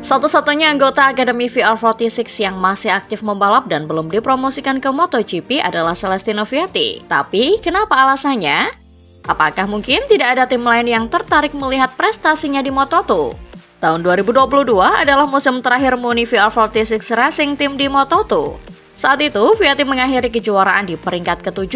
Satu-satunya anggota Akademi VR46 yang masih aktif membalap dan belum dipromosikan ke MotoGP adalah Celestino Vietti. Tapi, kenapa alasannya? Apakah mungkin tidak ada tim lain yang tertarik melihat prestasinya di Moto2? Tahun 2022 adalah musim terakhir Muni VR46 Racing Team di Moto2. Saat itu, Vietti mengakhiri kejuaraan di peringkat ke-7.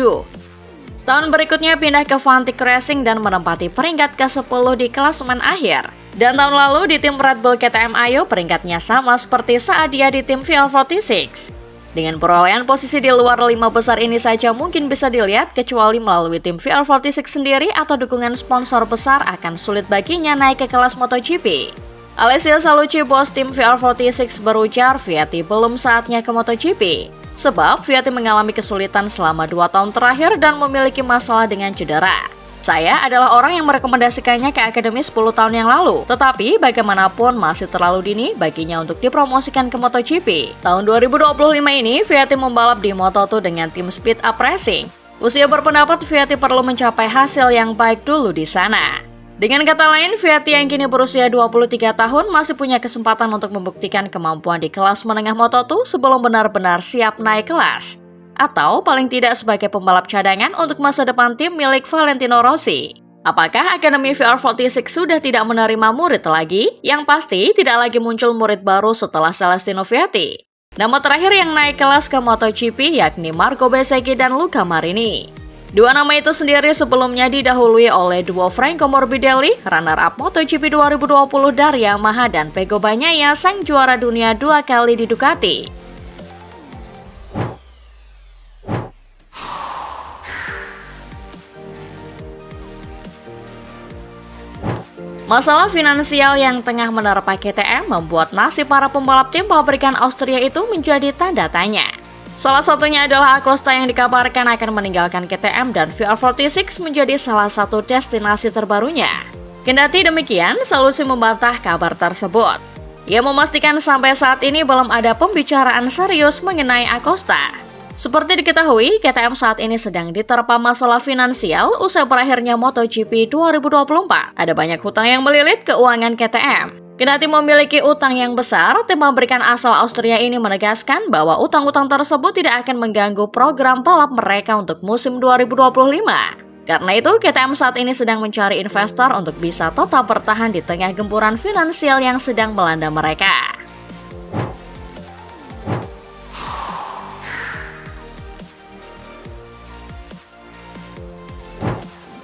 Tahun berikutnya pindah ke Vantic Racing dan menempati peringkat ke-10 di klasemen akhir. Dan tahun lalu di tim Red Bull KTM Ayo peringkatnya sama seperti saat dia di tim VR46. Dengan perolehan posisi di luar 5 besar ini saja mungkin bisa dilihat, kecuali melalui tim VR46 sendiri atau dukungan sponsor besar akan sulit baginya naik ke kelas MotoGP. Alessio Salucci, bos tim VR46, berujar Vietti belum saatnya ke MotoGP. Sebab Vietti mengalami kesulitan selama 2 tahun terakhir dan memiliki masalah dengan cedera. Saya adalah orang yang merekomendasikannya ke akademi 10 tahun yang lalu, tetapi bagaimanapun masih terlalu dini baginya untuk dipromosikan ke MotoGP. Tahun 2025 ini, Vietti membalap di Moto2 dengan tim Speed Up Racing. Usia berpendapat Vietti perlu mencapai hasil yang baik dulu di sana. Dengan kata lain, Vietti yang kini berusia 23 tahun masih punya kesempatan untuk membuktikan kemampuan di kelas menengah Moto2 sebelum benar-benar siap naik kelas. Atau paling tidak sebagai pembalap cadangan untuk masa depan tim milik Valentino Rossi. Apakah Akademi VR46 sudah tidak menerima murid lagi? Yang pasti tidak lagi muncul murid baru setelah Celestino Vietti. Nama terakhir yang naik kelas ke MotoGP yakni Marco Bezzecchi dan Luca Marini. Dua nama itu sendiri sebelumnya didahului oleh duo Franco Morbidelli, runner-up MotoGP 2020 dari Yamaha, dan Pecco Bagnaia, sang juara dunia 2 kali di Ducati. Masalah finansial yang tengah menerpa KTM membuat nasib para pembalap tim pabrikan Austria itu menjadi tanda tanya. Salah satunya adalah Acosta yang dikabarkan akan meninggalkan KTM dan VR46 menjadi salah satu destinasi terbarunya. Kendati demikian, Salucci membantah kabar tersebut. Ia memastikan sampai saat ini belum ada pembicaraan serius mengenai Acosta. Seperti diketahui, KTM saat ini sedang diterpa masalah finansial usai berakhirnya MotoGP 2024. Ada banyak hutang yang melilit keuangan KTM. Kendati memiliki utang yang besar, tim pabrikan asal Austria ini menegaskan bahwa utang-utang tersebut tidak akan mengganggu program balap mereka untuk musim 2025. Karena itu, KTM saat ini sedang mencari investor untuk bisa tetap bertahan di tengah gempuran finansial yang sedang melanda mereka.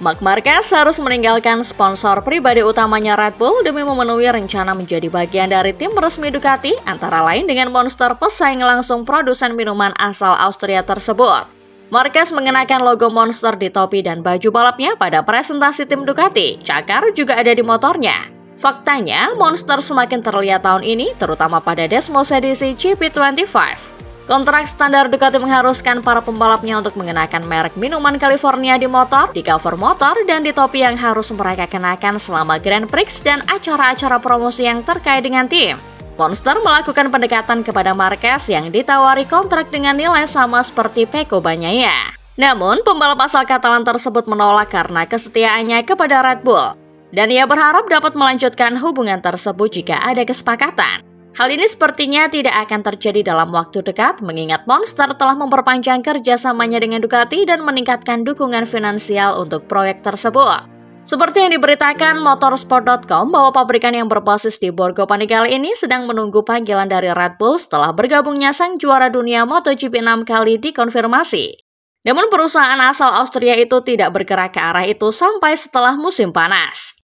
Marc Marquez harus meninggalkan sponsor pribadi utamanya Red Bull demi memenuhi rencana menjadi bagian dari tim resmi Ducati, antara lain dengan Monster, pesaing langsung produsen minuman asal Austria tersebut. Marquez mengenakan logo Monster di topi dan baju balapnya pada presentasi tim Ducati. Cakar juga ada di motornya. Faktanya, Monster semakin terlihat tahun ini, terutama pada Desmos edisi GP25. Kontrak standar Ducati mengharuskan para pembalapnya untuk mengenakan merek minuman California di motor, di cover motor, dan di topi yang harus mereka kenakan selama Grand Prix dan acara-acara promosi yang terkait dengan tim. Monster melakukan pendekatan kepada Marquez yang ditawari kontrak dengan nilai sama seperti Pecco Bagnaia. Namun, pembalap asal Catalan tersebut menolak karena kesetiaannya kepada Red Bull. Dan ia berharap dapat melanjutkan hubungan tersebut jika ada kesepakatan. Hal ini sepertinya tidak akan terjadi dalam waktu dekat, mengingat Monster telah memperpanjang kerjasamanya dengan Ducati dan meningkatkan dukungan finansial untuk proyek tersebut. Seperti yang diberitakan motorsport.com bahwa pabrikan yang berbasis di Borgo Panigale ini sedang menunggu panggilan dari Red Bull setelah bergabungnya sang juara dunia MotoGP 6 kali dikonfirmasi. Namun perusahaan asal Austria itu tidak bergerak ke arah itu sampai setelah musim panas.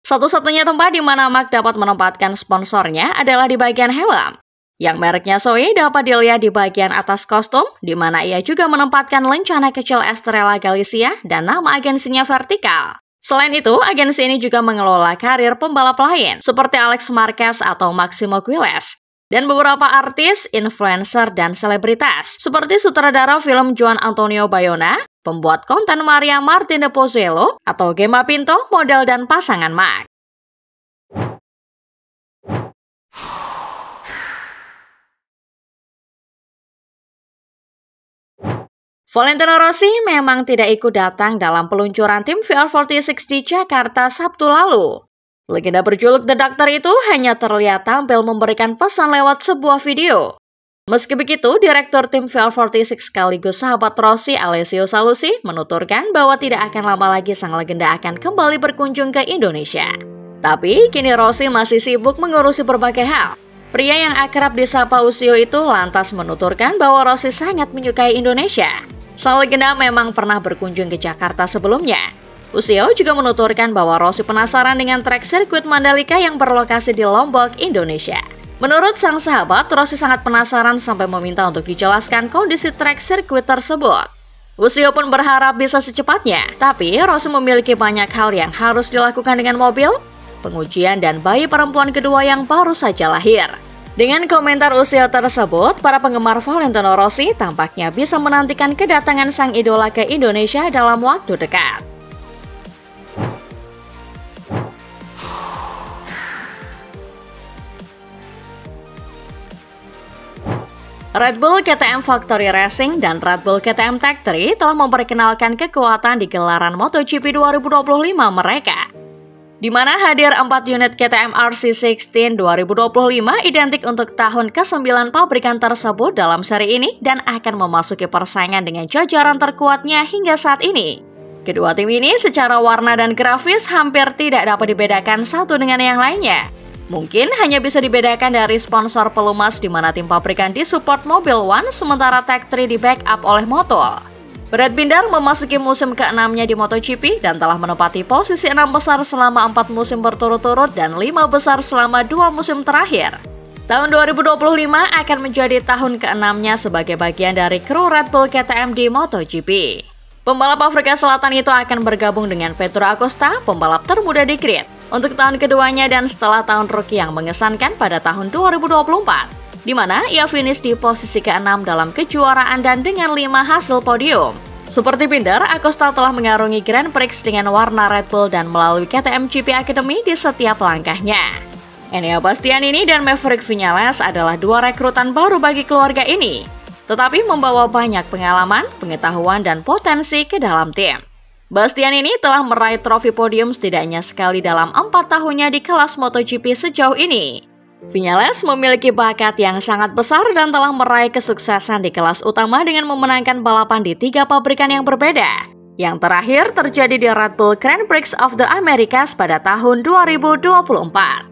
Satu-satunya tempat di mana Marc dapat menempatkan sponsornya adalah di bagian helm. Yang mereknya Zoe dapat dilihat di bagian atas kostum, di mana ia juga menempatkan lencana kecil Estrella Galicia dan nama agensinya vertikal. Selain itu, agensi ini juga mengelola karir pembalap lain, seperti Alex Marquez atau Maximo Quiles, dan beberapa artis, influencer, dan selebritas, seperti sutradara film Juan Antonio Bayona, pembuat konten Maria Martin de Pozuelo, atau Gemma Pinto, model dan pasangan Marc. Valentino Rossi memang tidak ikut datang dalam peluncuran tim VR46 di Jakarta Sabtu lalu. Legenda berjuluk The Doctor itu hanya terlihat tampil memberikan pesan lewat sebuah video. Meski begitu, Direktur tim VR46 sekaligus sahabat Rossi, Alessio Salusi, menuturkan bahwa tidak akan lama lagi sang legenda akan kembali berkunjung ke Indonesia. Tapi, kini Rossi masih sibuk mengurusi berbagai hal. Pria yang akrab disapa Usio itu lantas menuturkan bahwa Rossi sangat menyukai Indonesia. Sang legenda memang pernah berkunjung ke Jakarta sebelumnya. Usio juga menuturkan bahwa Rossi penasaran dengan trek sirkuit Mandalika yang berlokasi di Lombok, Indonesia. Menurut sang sahabat, Rossi sangat penasaran sampai meminta untuk dijelaskan kondisi trek sirkuit tersebut. Usio pun berharap bisa secepatnya, tapi Rossi memiliki banyak hal yang harus dilakukan dengan mobil, pengujian, dan bayi perempuan kedua yang baru saja lahir. Dengan komentar Usio tersebut, para penggemar Valentino Rossi tampaknya bisa menantikan kedatangan sang idola ke Indonesia dalam waktu dekat. Red Bull KTM Factory Racing dan Red Bull KTM Tech 3 telah memperkenalkan kekuatan di gelaran MotoGP 2025 mereka, di mana hadir 4 unit KTM RC16 2025 identik untuk tahun ke-9 pabrikan tersebut dalam seri ini dan akan memasuki persaingan dengan jajaran terkuatnya hingga saat ini. Kedua tim ini secara warna dan grafis hampir tidak dapat dibedakan satu dengan yang lainnya. Mungkin hanya bisa dibedakan dari sponsor pelumas di mana tim pabrikan disupport mobil One sementara Tech 3 di backup oleh Motul. Brad Binder memasuki musim ke-6-nya di MotoGP dan telah menempati posisi 6 besar selama 4 musim berturut-turut dan 5 besar selama 2 musim terakhir. Tahun 2025 akan menjadi tahun ke-6-nya sebagai bagian dari kru Red Bull KTM di MotoGP. Pembalap Afrika Selatan itu akan bergabung dengan Pedro Acosta, pembalap termuda di grid, untuk tahun keduanya dan setelah tahun rookie yang mengesankan pada tahun 2024, di mana ia finish di posisi ke-6 dalam kejuaraan dan dengan 5 hasil podium. Seperti Binder, Acosta telah mengarungi Grand Prix dengan warna Red Bull dan melalui KTM GP Academy di setiap langkahnya. Enea Bastianini dan Maverick Viñales adalah dua rekrutan baru bagi keluarga ini, tetapi membawa banyak pengalaman, pengetahuan, dan potensi ke dalam tim. Bastianini telah meraih trofi podium setidaknya sekali dalam 4 tahunnya di kelas MotoGP sejauh ini. Viñales memiliki bakat yang sangat besar dan telah meraih kesuksesan di kelas utama dengan memenangkan balapan di 3 pabrikan yang berbeda. Yang terakhir terjadi di Red Bull Grand Prix of the Americas pada tahun 2024.